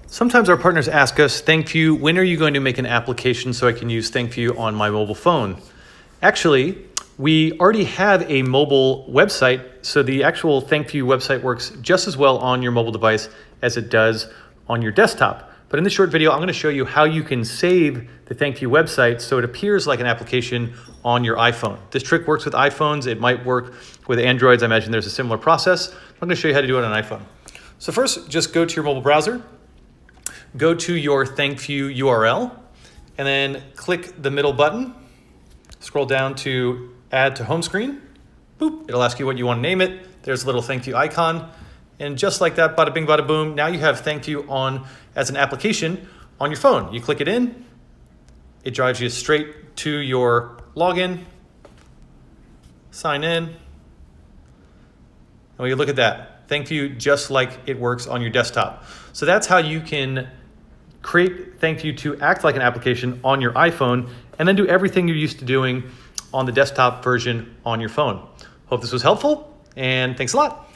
Sometimes our partners ask us, ThankView, when are you going to make an application so I can use ThankView on my mobile phone? Actually, we already have a mobile website, so the actual ThankView website works just as well on your mobile device as it does on your desktop. But in this short video, I'm going to show you how you can save the ThankView website so it appears like an application on your iPhone. This trick works with iPhones. It might work with Androids. I imagine there's a similar process. I'm going to show you how to do it on an iPhone. So first, just go to your mobile browser, go to your ThankView URL, and then click the middle button. Scroll down to Add to Home Screen. Boop, it'll ask you what you want to name it. There's a little ThankView icon. And just like that, bada bing, bada boom, now you have ThankView on as an application on your phone. You click it in, it drives you straight to your login, sign in. And when you look at that, ThankView just like it works on your desktop. So that's how you can create ThankView to act like an application on your iPhone and then do everything you're used to doing on the desktop version on your phone. Hope this was helpful, and thanks a lot.